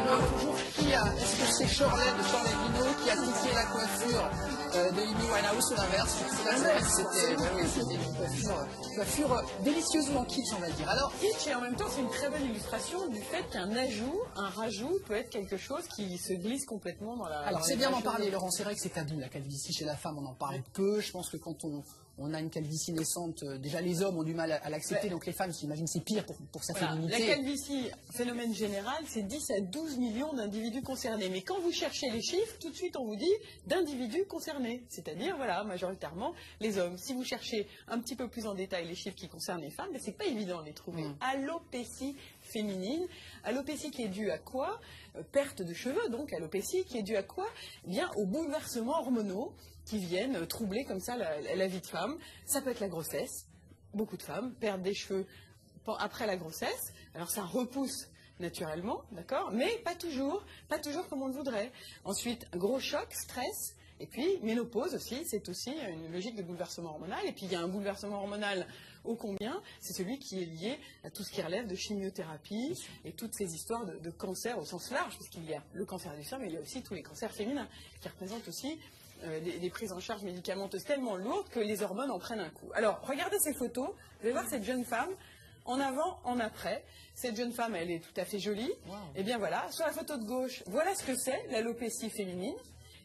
demande toujours est-ce que c'est Shirley de Shirley Guino qui a copié la coiffure de Amy Winehouse ou l'inverse? C'était une coiffure délicieusement kitsch, on va dire. Alors, kitsch, et en même temps, c'est une très bonne illustration du fait qu'un ajout, un rajout peut être quelque chose qui se glisse complètement dans la... Alors, c'est bien d'en parler, Laurent. C'est vrai que c'est tabou, la calvitie chez la femme, on en parle peu. Je pense que quand on a une calvitie naissante, déjà les hommes ont du mal à l'accepter, donc les femmes, j'imagine, c'est pire pour sa féminité. La calvitie, phénomène général, c'est 10 à 12 millions d'individus concernés. Mais quand vous cherchez les chiffres, tout de suite on vous dit d'individus concernés. C'est-à-dire, voilà, majoritairement les hommes. Si vous cherchez un petit peu plus en détail les chiffres qui concernent les femmes, c'est pas évident de les trouver. Alopécie féminine. Alopécie qui est due à quoi? Perte de cheveux, donc alopécie, qui est due à quoi? Eh bien, aux bouleversements hormonaux qui viennent troubler comme ça la vie de femme. Ça peut être la grossesse. Beaucoup de femmes perdent des cheveux après la grossesse. Alors ça repousse naturellement, d'accord, mais pas toujours comme on le voudrait. Ensuite, un gros choc, stress, et puis ménopause aussi, c'est aussi une logique de bouleversement hormonal. Et puis il y a un bouleversement hormonal ô combien, c'est celui qui est lié à tout ce qui relève de chimiothérapie et toutes ces histoires de cancer au sens large, puisqu'il y a le cancer du sein, mais il y a aussi tous les cancers féminins, qui représentent aussi des prises en charge médicamenteuses tellement lourdes que les hormones en prennent un coup. Alors, regardez ces photos, vous allez voir cette jeune femme, en avant, en après. Cette jeune femme, elle est tout à fait jolie. Wow. Et bien voilà, sur la photo de gauche, voilà ce que c'est, l'alopécie féminine.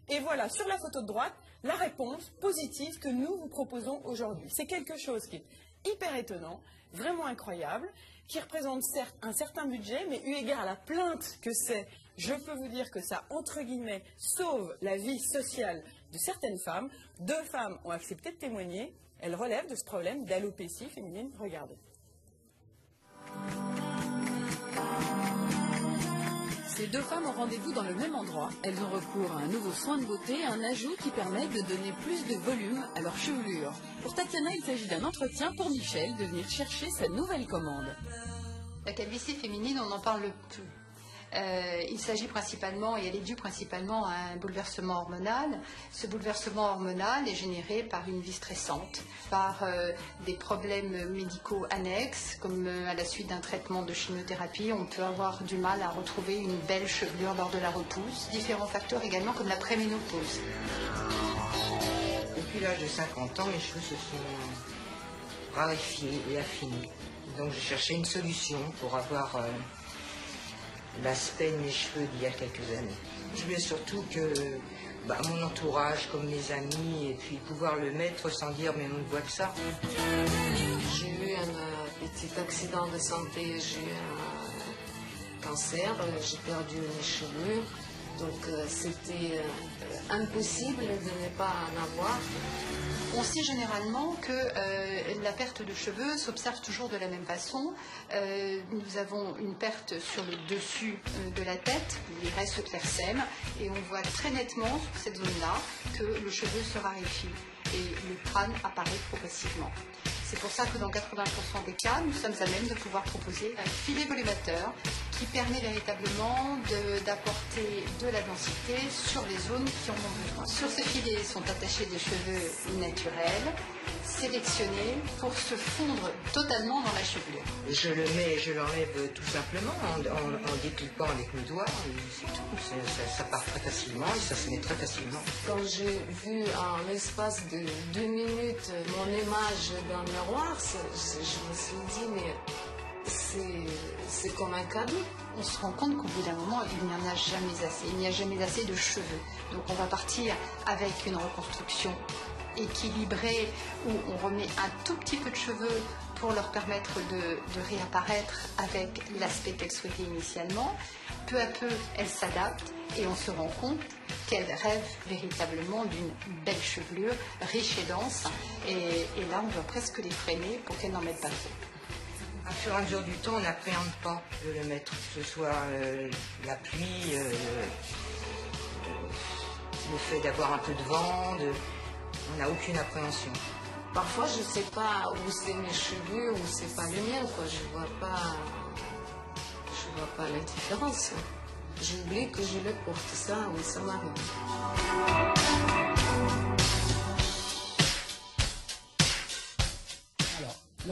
Et voilà, sur la photo de droite, la réponse positive que nous vous proposons aujourd'hui. C'est quelque chose qui est hyper étonnant, vraiment incroyable, qui représente certes un certain budget, mais eu égard à la plainte que c'est, je peux vous dire que ça, entre guillemets, sauve la vie sociale de certaines femmes. 2 femmes ont accepté de témoigner. Elles relèvent de ce problème d'alopécie féminine. Regardez. Ces 2 femmes ont rendez-vous dans le même endroit. Elles ont recours à un nouveau soin de beauté, un ajout qui permet de donner plus de volume à leur chevelure. Pour Tatiana, il s'agit d'un entretien pour Michel de venir chercher sa nouvelle commande. La calvitie féminine, on en parle peu. Il s'agit principalement, et elle est due principalement à un bouleversement hormonal. Ce bouleversement hormonal est généré par une vie stressante, par des problèmes médicaux annexes, comme à la suite d'un traitement de chimiothérapie, on peut avoir du mal à retrouver une belle chevelure lors de la repousse. Différents facteurs également comme la préménopause. Depuis l'âge de 50 ans, mes cheveux se sont raréfiés et affinés. Donc je cherchais une solution pour avoir l'aspect de mes cheveux d'il y a quelques années. Je voulais surtout que mon entourage, comme mes amis, et puis pouvoir le mettre sans dire mais on ne voit que ça. J'ai eu un petit accident de santé, j'ai eu un cancer, j'ai perdu mes cheveux, donc c'était impossible de ne pas en avoir. On sait généralement que la perte de cheveux s'observe toujours de la même façon. Nous avons une perte sur le dessus de la tête, les restes se clairsèment, et on voit très nettement sur cette zone-là que le cheveu se raréfie et le crâne apparaît progressivement. C'est pour ça que dans 80% des cas, nous sommes à même de pouvoir proposer un filet volumateur qui permet véritablement d'apporter de la densité sur les zones qui en ont besoin. Sur ce filet sont attachés des cheveux naturels, sélectionnés pour se fondre totalement dans la chevelure. Je le mets et je l'enlève tout simplement en déclipant avec mes doigts, c'est tout. Ça part très facilement et ça se met très facilement. Quand j'ai vu en l'espace de 2 minutes mon image dans le miroir, je me suis dit, mais c'est comme un cadeau. On se rend compte qu'au bout d'un moment, il n'y en a jamais assez. Il n'y a jamais assez de cheveux. Donc on va partir avec une reconstruction équilibrée où on remet un tout petit peu de cheveux pour leur permettre de réapparaître avec l'aspect qu'elles souhaitaient initialement. Peu à peu, elles s'adaptent et on se rend compte qu'elles rêvent véritablement d'une belle chevelure, riche et dense. Et là, on doit presque les freiner pour qu'elles n'en mettent pas trop. Au fur et à mesure du temps, on n'appréhende pas de le mettre, que ce soit la pluie, le fait d'avoir un peu de vent, on n'a aucune appréhension. Parfois, je ne sais pas où c'est mes cheveux, où c'est pas le mien, quoi. Je vois pas la différence. J'oublie que je le porte, ça, oui, ça m'arrive.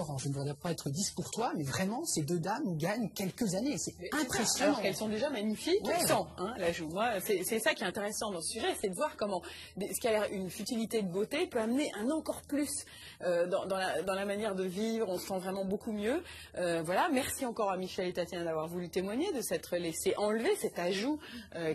Laurent, je ne voudrais pas être 10 pour toi, mais vraiment, ces deux dames gagnent quelques années. C'est impressionnant. Alors qu'elles sont déjà magnifiques, Ouais. sans l'ajout. Moi, c'est ça qui est intéressant dans ce sujet, c'est de voir comment ce qui a l'air une futilité de beauté peut amener un encore plus dans la manière de vivre. On se sent vraiment beaucoup mieux. Voilà, merci encore à Michel et Tatiana d'avoir voulu témoigner, de s'être laissé enlever cet ajout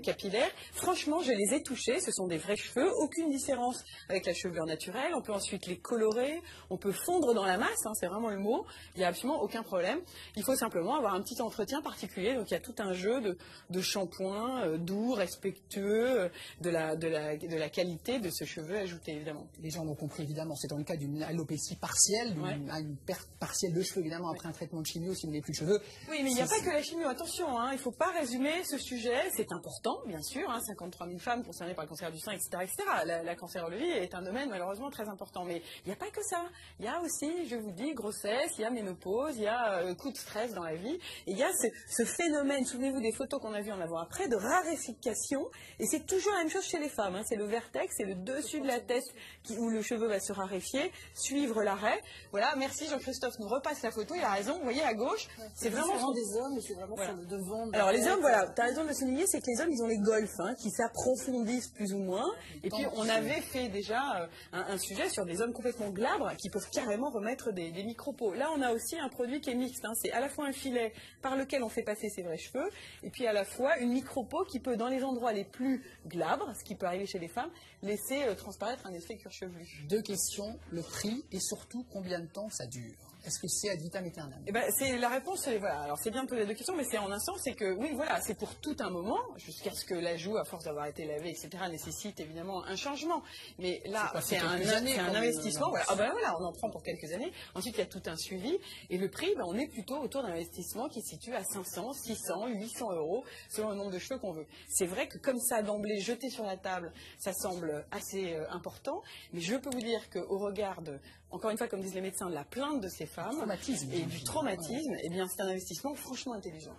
capillaire. Franchement, je les ai touchés, ce sont des vrais cheveux, aucune différence avec la chevelure naturelle. On peut ensuite les colorer, on peut fondre dans la masse, c'est vraiment le mot. Il n'y a absolument aucun problème. Il faut simplement avoir un petit entretien particulier. Donc il y a tout un jeu de shampoings doux, respectueux de la qualité de ce cheveu ajouté, évidemment. Les gens l'ont compris, évidemment. C'est dans le cas d'une alopécie partielle, une perte partielle de cheveux, évidemment, après un traitement de chimio, si vous n'avez plus de cheveux. Oui, mais il n'y a pas que la chimio. Attention, il ne faut pas résumer ce sujet. C'est important, bien sûr. 53 000 femmes concernées par le cancer du sein, etc. etc. La cancérologie est un domaine, malheureusement, très important. Mais il n'y a pas que ça. Il y a aussi, je vous dis, grossesse, il y a ménopause, il y a coup de stress dans la vie. Et il y a ce phénomène, souvenez-vous des photos qu'on a vues en avant-après, de raréfication. Et c'est toujours la même chose chez les femmes. C'est le vertex, c'est le dessus de la tête où le cheveu va se raréfier, suivre l'arrêt. Voilà, merci Jean-Christophe nous repasse la photo, il a raison. Vous voyez à gauche, c'est vraiment des hommes, c'est vraiment sur le devant. Alors les hommes, voilà, tu as raison de le souligner, c'est que les hommes, ils ont les golfs qui s'approfondissent plus ou moins. Et puis on avait fait déjà un sujet sur des hommes complètement glabres qui peuvent carrément remettre des micro-peaux. Là, on a aussi un produit qui est mixte. C'est à la fois un filet par lequel on fait passer ses vrais cheveux, et puis à la fois une micro-peau qui peut, dans les endroits les plus glabres, ce qui peut arriver chez les femmes, laisser transparaître un effet cuir chevelu. Deux questions, le prix et surtout combien de temps ça dure. Est-ce que c'est ad vitam aeternam? C'est la réponse, voilà. Alors c'est bien de poser deux questions, mais c'est en un sens, c'est que oui, voilà, c'est pour tout un moment, jusqu'à ce que l'ajout, à force d'avoir été lavé, etc., nécessite évidemment un changement. Mais là, c'est un investissement. Voilà. On en prend pour quelques années. Ensuite, il y a tout un suivi. Et le prix, on est plutôt autour d'un investissement qui se situe à 500, 600, 800 euros, selon le nombre de cheveux qu'on veut. C'est vrai que comme ça, d'emblée, jeté sur la table, ça semble assez important. Mais je peux vous dire qu'au regard de, encore une fois, comme disent les médecins, de la plainte de ces femmes et du traumatisme, eh bien, c'est un investissement franchement intelligent.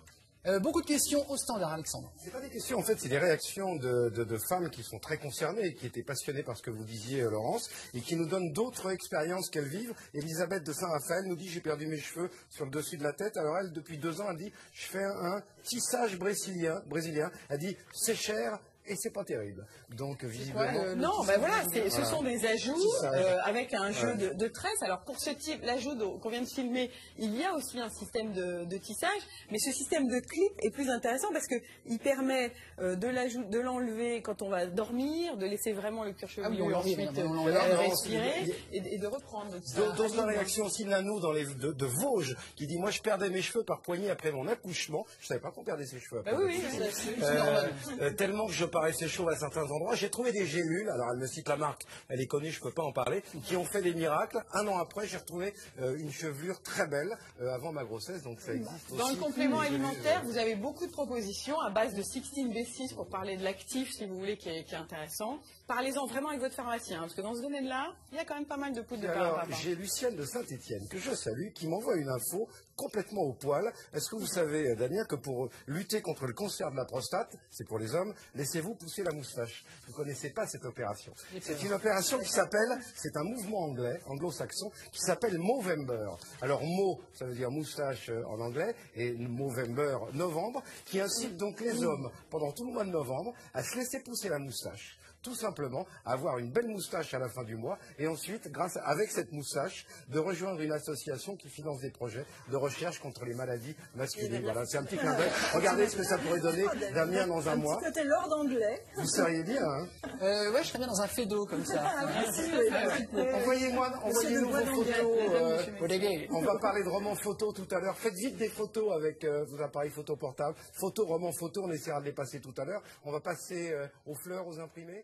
Beaucoup de questions au standard, Alexandre. C'est pas des questions, en fait, c'est des réactions de femmes qui sont très concernées et qui étaient passionnées par ce que vous disiez, Laurence, et qui nous donnent d'autres expériences qu'elles vivent. Elisabeth de Saint-Raphaël nous dit: j'ai perdu mes cheveux sur le dessus de la tête. Alors elle, depuis 2 ans, elle dit: je fais un tissage brésilien. Elle dit: c'est cher. Et c'est pas terrible. Donc, visiblement. Non, voilà, ce sont des ajouts avec un jeu de tresses. Alors, pour ce type, l'ajout qu'on vient de filmer, il y a aussi un système de tissage, mais ce système de clip est plus intéressant parce qu'il permet de l'enlever quand on va dormir, de laisser vraiment le cuir chevelu ensuite respirer et de reprendre. Dans la réaction aussi de Nanou de Vosges, qui dit: moi, je perdais mes cheveux par poignée après mon accouchement. Je savais pas qu'on perdait ses cheveux après. Tellement que je paraissais chauve à certains endroits. J'ai trouvé des gélules, alors elle me cite la marque, elle est connue, je ne peux pas en parler, qui ont fait des miracles. 1 an après, j'ai retrouvé une chevelure très belle avant ma grossesse. Donc ça existe Dans aussi. le complément alimentaire, vous avez beaucoup de propositions à base de 16B6 pour parler de l'actif, si vous voulez, qui est intéressant. Parlez-en vraiment avec votre pharmacien, parce que dans ce domaine-là, il y a quand même pas mal de poudre de Alors, j'ai Lucienne de Saint-Étienne, que je salue, qui m'envoie une info complètement au poil. Est-ce que vous savez, Damien, que pour lutter contre le cancer de la prostate, c'est pour les hommes, laissez-vous pousser la moustache? Vous ne connaissez pas cette opération. C'est une opération qui s'appelle, c'est un mouvement anglais, anglo-saxon, qui s'appelle Movember. Alors, Mo, ça veut dire moustache en anglais, et Movember, novembre, qui incite donc les hommes, pendant tout le mois de novembre, à se laisser pousser la moustache. Tout simplement, avoir une belle moustache à la fin du mois, et ensuite, avec cette moustache, de rejoindre une association qui finance des projets de recherche contre les maladies masculines. Voilà, c'est un petit clin d'œil. Regardez ce que ça pourrait donner, Damien, dans un mois. Un petit côté Lord anglais. Vous seriez bien, hein? Ouais, je serais bien dans un fédo comme ça. Envoyez-nous vos photos. On va parler de romans photos tout à l'heure. Faites vite des photos avec vos appareils photo portables. Photos, romans photos, on essaiera de les passer tout à l'heure. On va passer aux fleurs, aux imprimés.